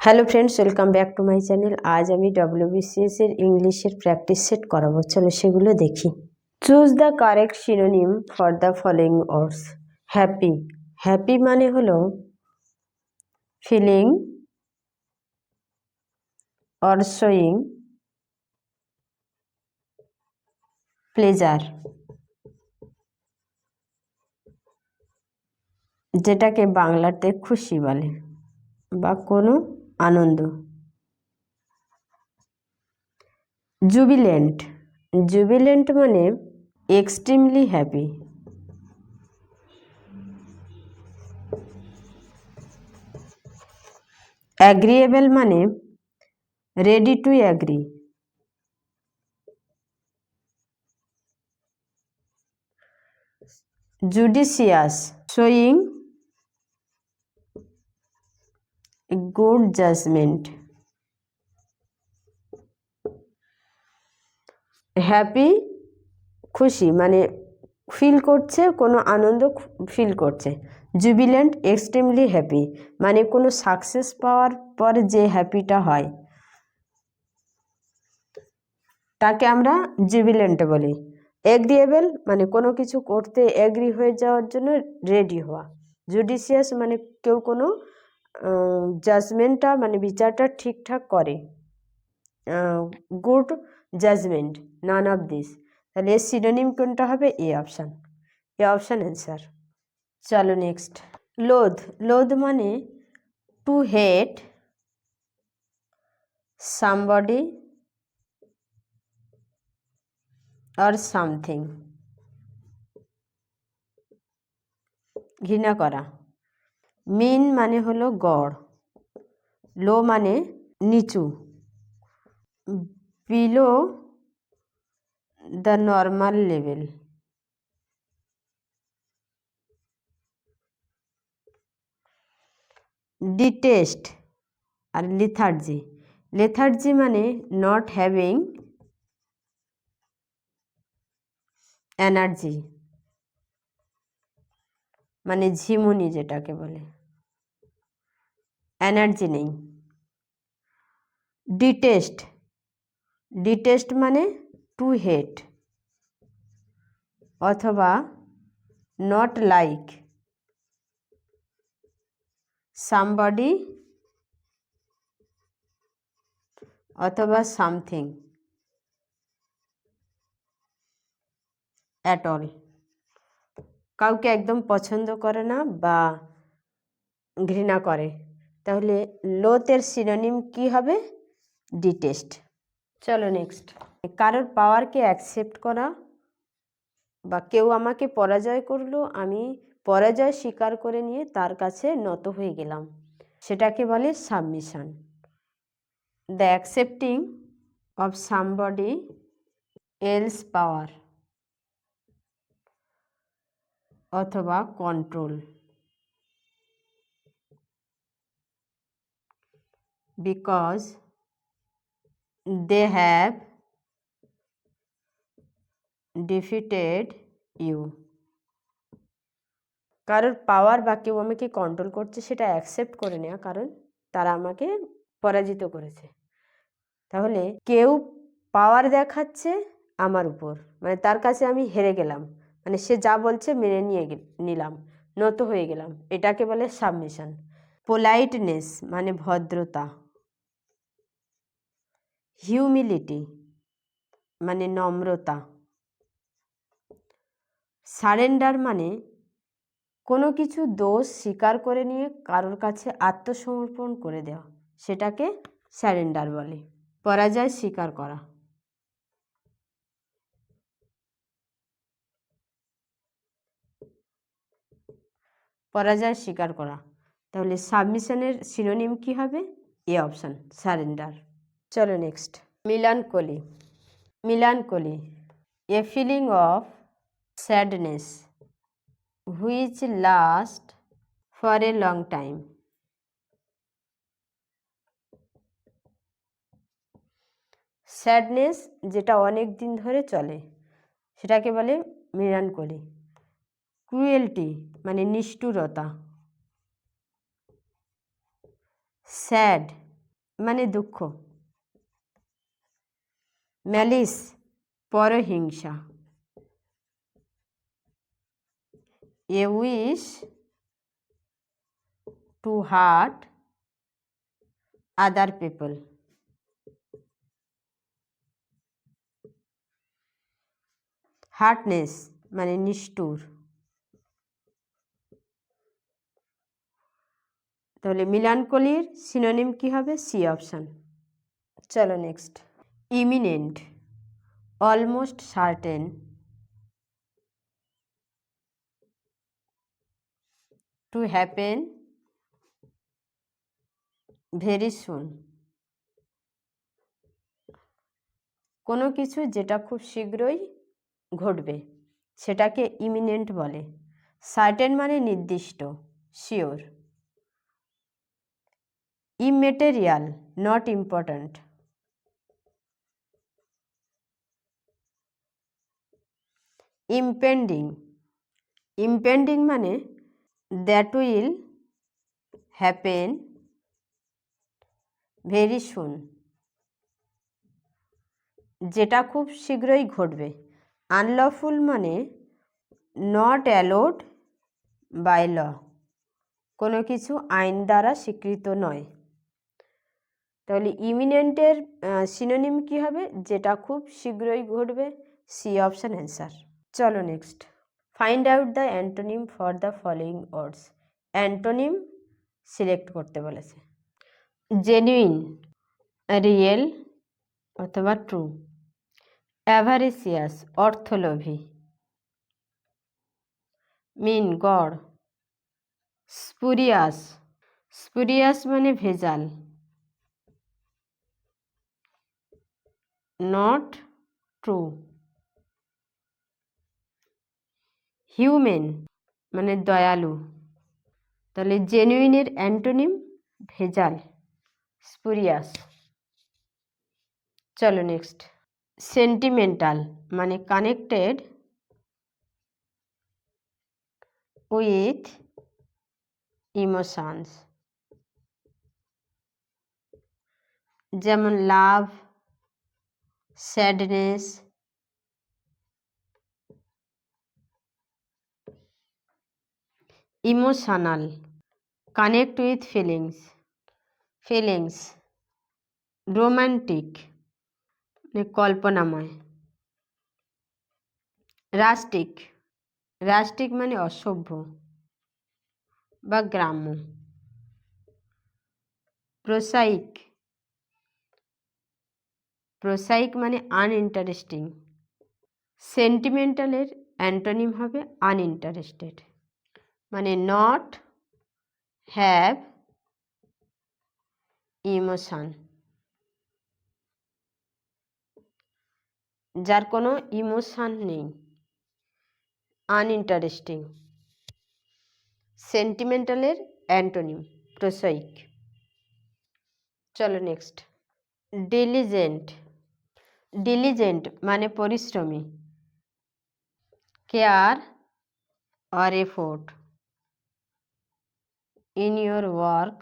Hello friends, welcome back to my channel. आज আমি WBCS এর ইংলিশের প্র্যাকটিস সেট করাবো। চলো সেগুলো দেখি। Choose the correct synonym for the following words. Happy, happy মানে হলো ফিলিং অর শোয়িং প্লেজার, যেটাকে বাংলাতে খুশি বলে বা কোনো আনন্দ। জুবিলেন্ট, জুবিলেন্ট মানে এক্সট্রিমলি হ্যাপি। অ্যাগ্রিয়েবল মানে ready to agree. Judicious, showing good judgement. Happy, খুশি মানে ফিল করছে, কোনো আনন্দ ফিল করছে। জুবিলেন্ট, এক্সট্রিমলি হ্যাপি মানে কোনো সাকসেস পাওয়ার পর যে হ্যাপিটা হয় তাকে আমরা জুবিলেন্ট বলি। এগ্রিয়েবল মানে কোনো কিছু করতে এগ্রি হয়ে যাওয়ার জন্য রেডি হওয়া। জুডিশিয়াস মানে কেউ কোনো জাজমেন্টটা মানে বিচারটা ঠিকঠাক করে। Good judgement, none of this. তাহলে এর সিনোনিম কোনটা হবে? A option, A option answer. চলো নেক্সট। লোধ, লোধ মানে to hate somebody or something, ঘৃণা করা। মিন মানে হলো গড়, লো মানে নিচু, below the normal level. Detest আর লিথার্জি, লেথার্জি মানে নট হ্যাভিং এনার্জি মানে ঝিমুনি, যেটাকে বলে এনার্জি নেই। ডিটেস্ট, ডিটেস্ট মানে টু হেট অথবা নট লাইক সামবডি অথবা সামথিং অ্যাট অল, কাউকে একদম পছন্দ করে না বা ঘৃণা করে। তাহলে লোথের সিনোনিম কি হবে? ডিটেস্ট। চলো নেক্সট। কারোর পাওয়ারকে অ্যাকসেপ্ট করা বা কেউ আমাকে পরাজয় করলো, আমি পরাজয় স্বীকার করে নিয়ে তার কাছে নত হয়ে গেলাম, সেটাকে বলে submission. The accepting of somebody else power অথবা control because they have defeated you. কারোর পাওয়ার বা কেউ আমাকে কন্ট্রোল করছে সেটা অ্যাকসেপ্ট করে নেওয়া, কারণ তারা আমাকে পরাজিত করেছে। তাহলে কেউ পাওয়ার দেখাচ্ছে আমার উপর, মানে তার কাছে আমি হেরে গেলাম, মানে সে যা বলছে মেনে নিলাম, নত হয়ে গেলাম, এটাকে বলে সাবমিশন। পোলাইটনেস মানে ভদ্রতা। হিউমিলিটি মানে নম্রতা। সারেন্ডার মানে কোনো কিছু দোষ স্বীকার করে নিয়ে কারোর কাছে আত্মসমর্পণ করে দেওয়া, সেটাকে সারেন্ডার বলে। পরাজয় স্বীকার করা। পরাজয় স্বীকার করা। তাহলে সাবমিশনের সিনোনিম কি হবে? A option, surrender. চলো next. Melancholy, melancholy a feeling of sadness which last for a long time. Sadness যেটা অনেক দিন ধরে চলে সেটাকে বলে মিলানকলি। ক্রুয়েলটি মানে নিষ্ঠুরতা। স্যাড মানে দুঃখ, ম্যালিস পরহিংসা, a wish to hurt other people, hardness মানে নিষ্ঠুর। তাহলে মিলানকোলির সিনোনিম কি হবে? C option. চলো next. Imminent almost certain, to happen very soon, কোনো কিছু যেটা খুব শীঘ্রই ঘটবে সেটাকে ইমিনেন্ট বলে। সার্টেন মানে নির্দিষ্ট, sure. Immaterial not important, impending, impending মানে that will happen very soon, যেটা খুব শীঘ্রই ঘটবে। আনলফুল মানে নট অ্যালোড বাই ল, কোনো কিছু আইন দ্বারা স্বীকৃত নয়। তাহলে ইমিনেন্টের সিনোনিম কি হবে? যেটা খুব শীঘ্রই ঘটবে, সি অপশান অ্যান্সার। চলো next. Find out the antonym for the following words, antonym select করতে বলেছে। জেনুইন রিয়েল অথবা ট্রু, অ্যাভারিসিয়াস অর্থলোভী, মিন গড়, স্পুরিয়াস, স্পুরিয়াস মানে ভেজাল, নট ট্রু, হিউম্যান মানে দয়ালু। তাহলে জেনুইনের অ্যান্টোনিম ভেজাল, স্পুরিয়াস। চলো নেক্সট। সেন্টিমেন্টাল মানে কানেক্টেড উইথ ইমোশনস, যেমন love, sadness, emotional connect with feelings, feelings. Romantic মানে কল্পনাময়। রাস্টিক, রাস্টিক মানে অসভ্য বা গ্রাম্য। প্রোসাইক, প্রোসাইক মানে আনইন্টারেস্টিং। সেন্টিমেন্টালের অ্যান্টোনিম হবে আনইন্টারেস্টেড, মানে নট হ্যাভ ইমোশন, যার কোনো ইমোশন নেই, আনইন্টারেস্টিং। সেন্টিমেন্টালের অ্যান্টোনিম প্রোসাইক। চলো নেক্সট। ডিলিজেন্ট, ডিলিজেন্ট মানে পরিশ্রমী, care or effort in your work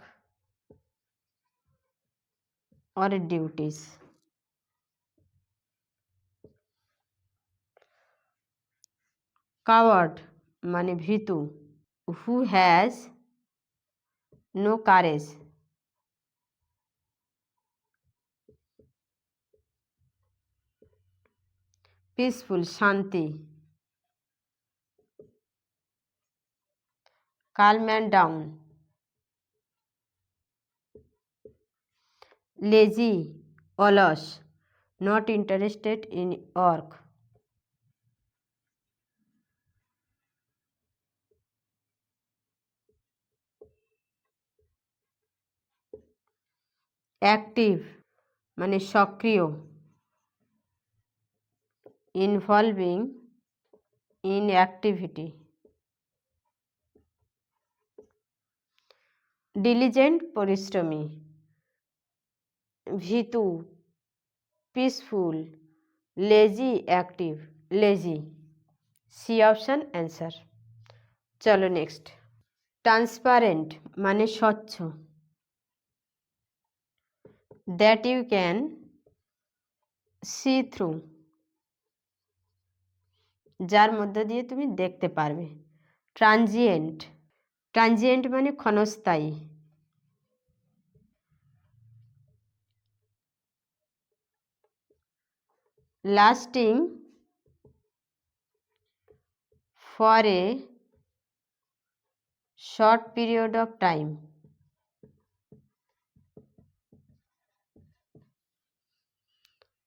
or duties. Coward মানে ভীতু, who has no courage. Peaceful শান্তি, calm and down. Lazy অলস, not interested in work. Active মানে সক্রিয়, involving in activity. ডিলিজেন্ট পরিশ্রমী, ভীতু peaceful, lazy active, lazy. C option answer. চলো next. Transparent মানে স্বচ্ছ, that you can see through, যার মধ্য দিয়ে তুমি দেখতে পারবে। ট্রানজিয়েন্ট, ট্রানজিয়েন্ট মানে ক্ষণস্থায়ী। Lasting for a short period of time.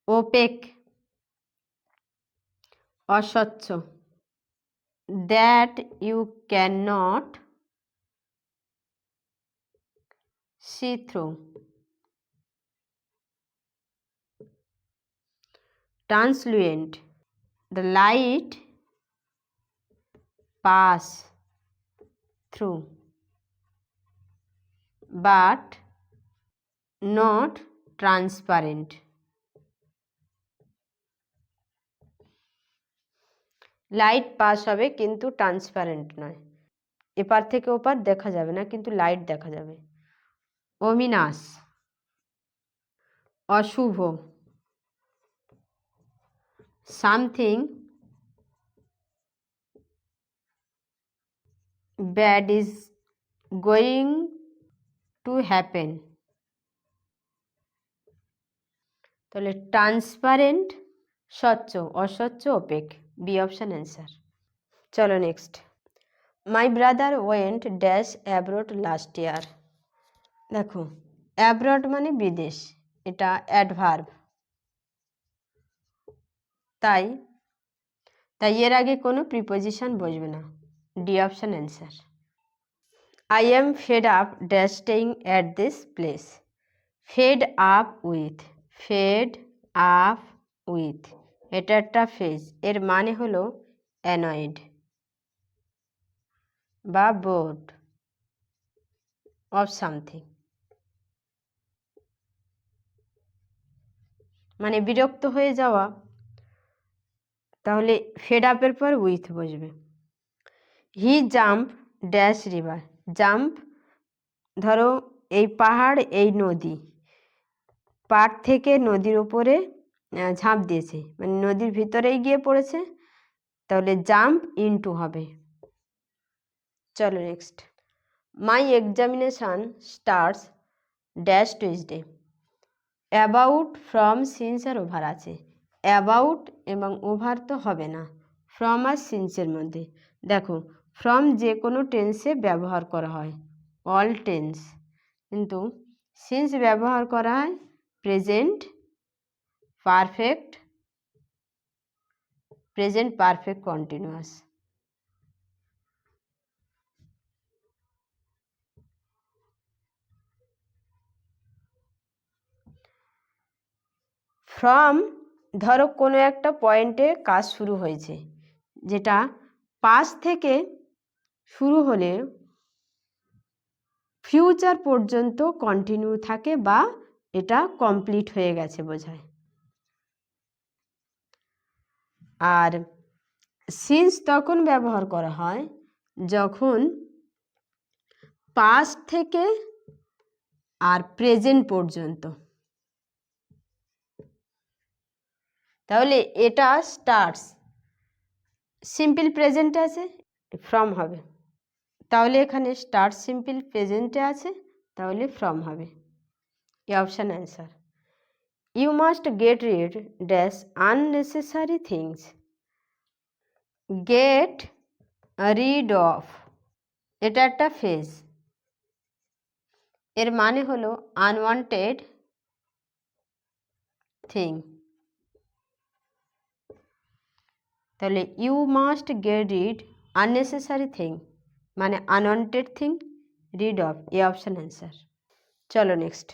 Opaque, অস্বচ্ছ। That you can not see through. Translucent, the light pass through but not transparent. Light pass হবে কিন্তু ট্রান্সপারেন্ট নয়, এপার থেকে ওপার দেখা যাবে না কিন্তু লাইট দেখা যাবে। ওমিনাস, অশুভ। Something bad is going to happen. তাহলে ট্রান্সপারেন্ট স্বচ্ছ, অস্বচ্ছ ওপেক, বি অপশান অ্যান্সার। চলো next. My brother went dash abroad last year. দেখো অ্যাব্রড মানে বিদেশ, এটা অ্যাডভার্ব, তাই এর আগে কোনো প্রিপোজিশন বসবে না, D option answer. I am fed up dash staying at this place. Fed up with, fed up with এটা একটা ফ্রেজ, এর মানে হলো অ্যানয়েড বা বোর্ড অফ সামথিং, মানে বিরক্ত হয়ে যাওয়া, তাহলে ফেড আপের পর উইথ বসবে। হি জাম্প ড্যাশ রিভার। জাম্প ধরো এই পাহাড়, এই নদী, পাড় থেকে নদীর উপরে ঝাঁপ দিয়েছে, মানে নদীর ভিতরেই গিয়ে পড়েছে, তাহলে জাম্প ইনটু হবে। চলো next. My examination starts dash Tuesday. About, from, since আর ওভার আছে। অ্যাবাউট এবং ওভার তো হবে না, ফ্রম আর সিন্সের মধ্যে। দেখো ফ্রম যে কোনো টেন্সে ব্যবহার করা হয়, অল টেন্স, কিন্তু সিন্স ব্যবহার করা হয় present perfect, present perfect continuous. From ধরো কোনো একটা পয়েন্টে কাজ শুরু হয়েছে, যেটা পাস্ট থেকে শুরু হলে ফিউচার পর্যন্ত কন্টিনিউ থাকে বা এটা কমপ্লিট হয়ে গেছে বোঝায়। আর সিন্স তখন ব্যবহার করা হয় যখন পাস্ট থেকে আর প্রেজেন্ট পর্যন্ত। তাহলে এটা স্টার্টস, সিম্পল প্রেজেন্টে আছে, ফ্রম হবে। তাহলে এখানে স্টার্ট সিম্পল প্রেজেন্টে আছে, তাহলে ফ্রম হবে, A option answer. You must get rid dash unnecessary things. Get rid of এটা একটা ফ্রেজ, এর মানে হলো আনওয়ান্টেড থিং। তাহলে you must get rid unnecessary thing মানে unwanted thing, rid of, A option answer. চলো নেক্সট।